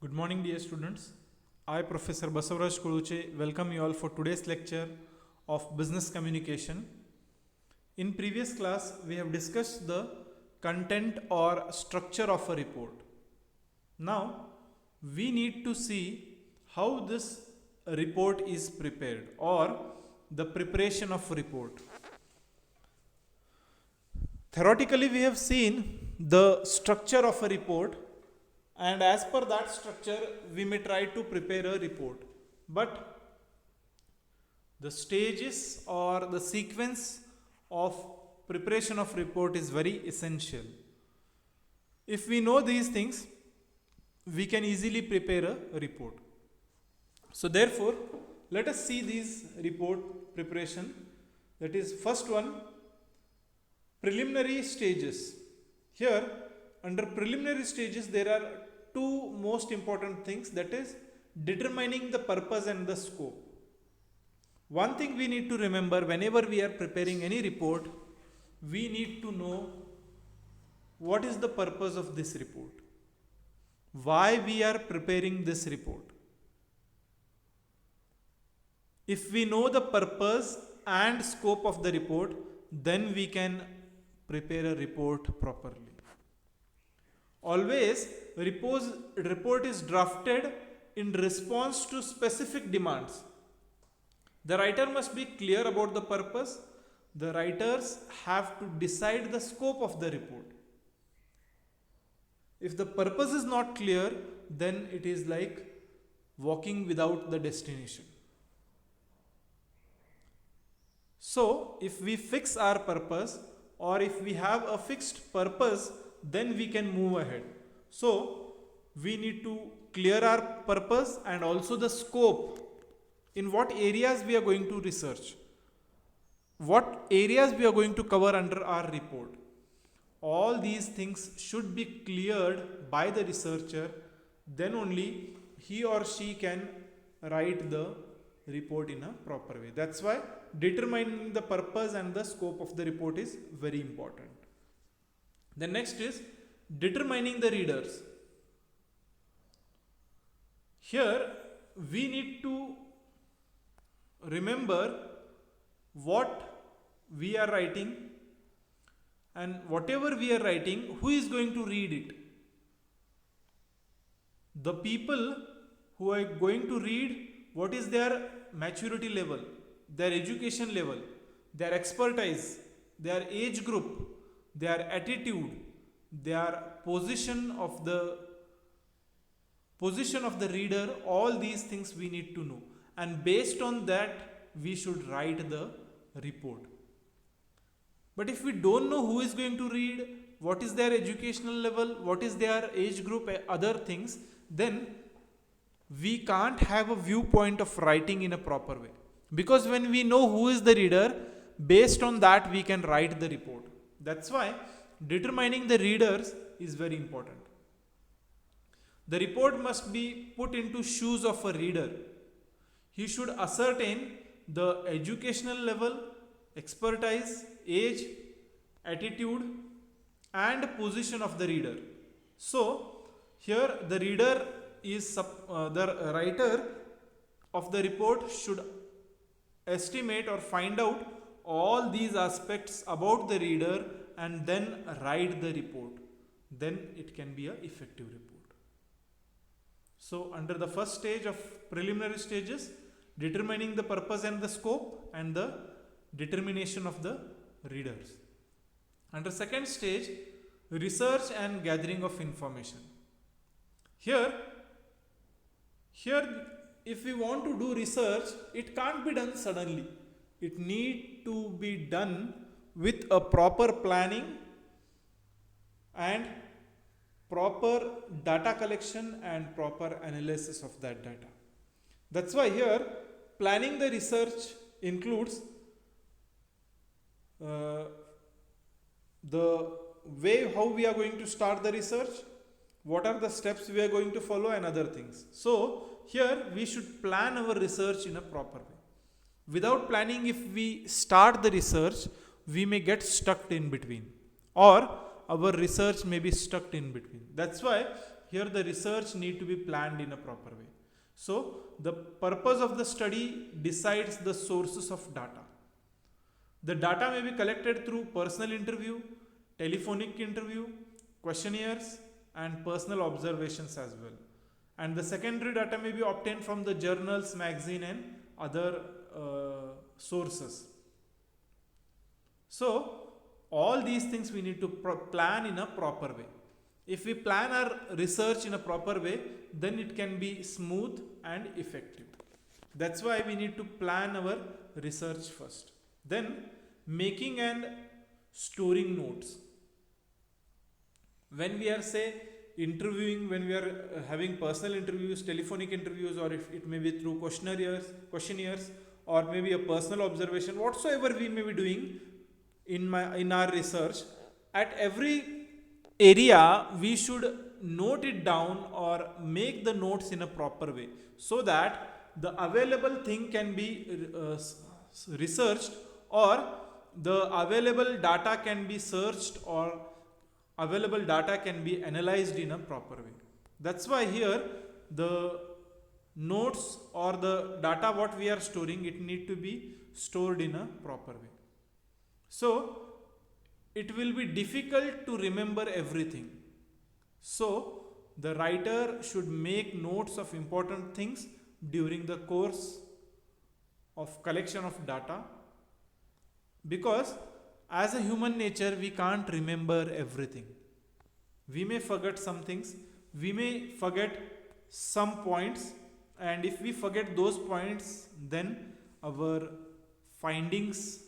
Good morning, dear students. I, Professor Basavaraj Kuluche, welcome you all for today's lecture of Business Communication. In previous class, we have discussed the content or structure of a report. Now, we need to see how this report is prepared or the preparation of a report. Theoretically, we have seen the structure of a report, and as per that structure we may try to prepare a report, but the stages or the sequence of preparation of report is very essential. If we know these things, we can easily prepare a report. So therefore, let us see these report preparation. That is, first one, preliminary stages. Here, under preliminary stages, there are two most important things, that is determining the purpose and the scope. One thing we need to remember whenever we are preparing any report, we need to know what is the purpose of this report, why we are preparing this report. If we know the purpose and scope of the report, then we can prepare a report properly. Always, report is drafted in response to specific demands. The writer must be clear about the purpose. The writers have to decide the scope of the report. If the purpose is not clear, then it is like walking without the destination. So, if we fix our purpose, or if we have a fixed purpose, then we can move ahead. So, we need to clear our purpose and also the scope. In what areas we are going to research, what areas we are going to cover under our report. All these things should be cleared by the researcher, then only he or she can write the report in a proper way. That's why determining the purpose and the scope of the report is very important. The next is determining the readers. Here we need to remember what we are writing, and whatever we are writing, who is going to read it. The people who are going to read, what is their maturity level, their education level, their expertise, their age group, their attitude, their position of the reader, all these things we need to know, and based on that we should write the report. But if we don't know who is going to read, what is their educational level, what is their age group, other things, then we can't have a viewpoint of writing in a proper way. Because when we know who is the reader, based on that we can write the report. That's why determining the readers is very important. The report must be put into shoes of a reader. He should ascertain the educational level, expertise, age, attitude, and position of the reader. So here the reader is the writer of the report should estimate or find out all these aspects about the reader and then write the report. Then it can be an effective report. So under the first stage of preliminary stages, determining the purpose and the scope, and the determination of the readers. Under second stage, research and gathering of information. Here if we want to do research, it can't be done suddenly. It need to be done with a proper planning and proper data collection and proper analysis of that data. That's why here planning the research includes the way how we are going to start the research, what are the steps we are going to follow, and other things. So here we should plan our research in a proper way. Without planning, if we start the research, we may get stuck in between, or our research may be stuck in between. That's why here the research need to be planned in a proper way. So the purpose of the study decides the sources of data. The data may be collected through personal interview, telephonic interview, questionnaires, and personal observations as well. And the secondary data may be obtained from the journals, magazine, and other sources. So all these things we need to plan in a proper way. If we plan our research in a proper way, then it can be smooth and effective. That's why we need to plan our research first. Then making and storing notes. When we are interviewing, when we are having personal interviews, telephonic interviews, or if it may be through questionnaires, or maybe a personal observation, whatsoever we may be doing in our research, at every area we should note it down or make the notes in a proper way, so that the available thing can be researched, or the available data can be searched, or available data can be analyzed in a proper way. That's why here the notes or the data what we are storing, it need to be stored in a proper way. So it will be difficult to remember everything. So the writer should make notes of important things during the course of collection of data, because as a human nature we can't remember everything. We may forget some things, we may forget some points, and if we forget those points, then our findings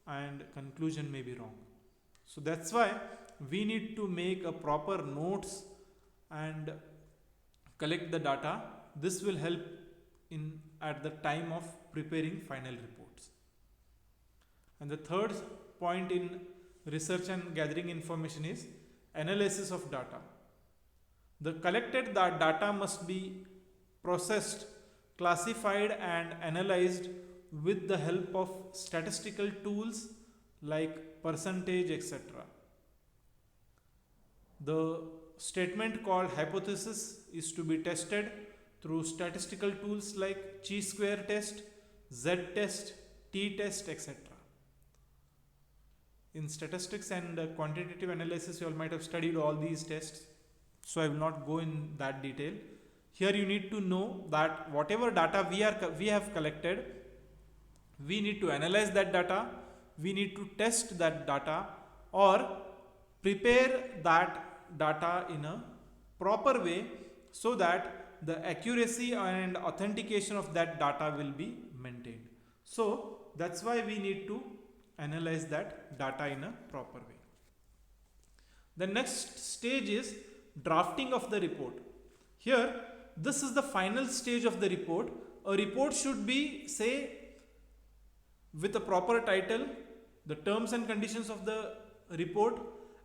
and conclusion may be wrong. So that's why we need to make a proper notes and collect the data. This will help in at the time of preparing final reports. And the third point in research and gathering information is analysis of data. The collected data must be processed, classified, and analyzed with the help of statistical tools like percentage, etc. The statement called hypothesis is to be tested through statistical tools like chi-square test, z-test, t-test, etc. In statistics and quantitative analysis, you all might have studied all these tests, so I will not go in that detail. Here you need to know that whatever data we have collected, we need to analyze that data, we need to test that data, or prepare that data in a proper way so that the accuracy and authentication of that data will be maintained. So that's why we need to analyze that data in a proper way. The next stage is drafting of the report. Here, this is the final stage of the report. A report should be, say, with a proper title, the terms and conditions of the report,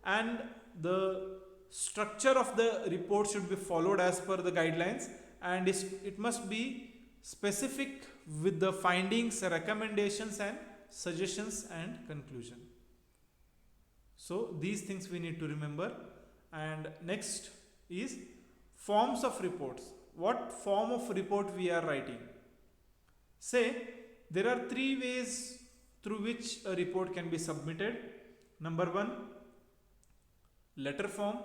and the structure of the report should be followed as per the guidelines, and it must be specific with the findings, recommendations, and suggestions and conclusion. So these things we need to remember. And next is forms of reports. What form of report we are writing? Say there are three ways through which a report can be submitted. Number 1, letter form.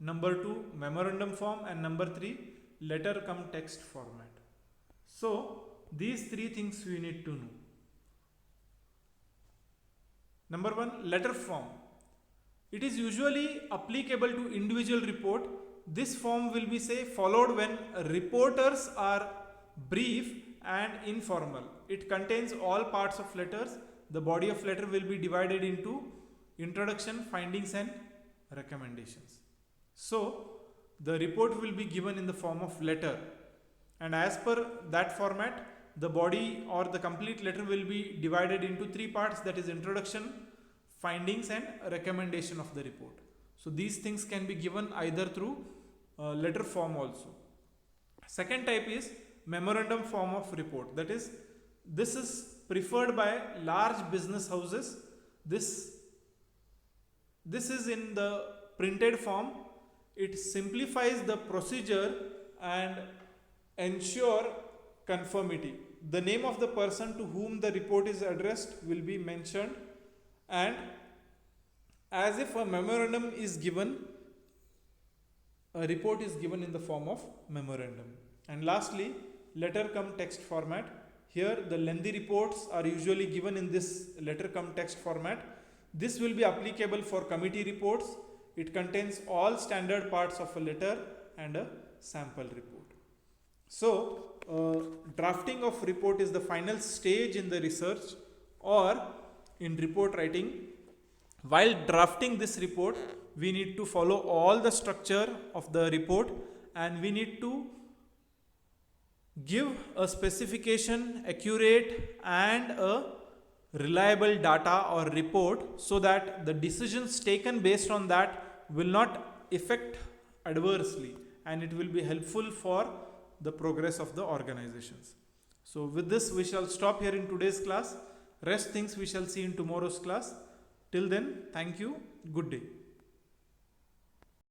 Number 2, memorandum form. And number 3, letter cum text format. So these three things we need to know. Number 1, letter form. It is usually applicable to individual report. This form will be followed when reporters are brief and informal. It contains all parts of letters. The body of letter will be divided into introduction, findings, and recommendations. So the report will be given in the form of letter, and as per that format, the body or the complete letter will be divided into 3 parts, that is introduction, findings, and recommendation of the report. So these things can be given either through letter form also. Second type is memorandum form of report. That is, this is preferred by large business houses. This is in the printed form. it simplifies the procedure and ensure conformity. The name of the person to whom the report is addressed will be mentioned, and as if a memorandum is given, a report is given in the form of memorandum. And lastly, letter cum text format. Here the lengthy reports are usually given in this letter cum text format. This will be applicable for committee reports. It contains all standard parts of a letter and a sample report. So drafting of report is the final stage in the research or in report writing. While drafting this report, we need to follow all the structure of the report, and we need to give a specification, accurate and a reliable data or report, so that the decisions taken based on that will not affect adversely, and it will be helpful for the progress of the organizations. So with this we shall stop here in today's class. Rest things we shall see in tomorrow's class. Till then, thank you. Good day.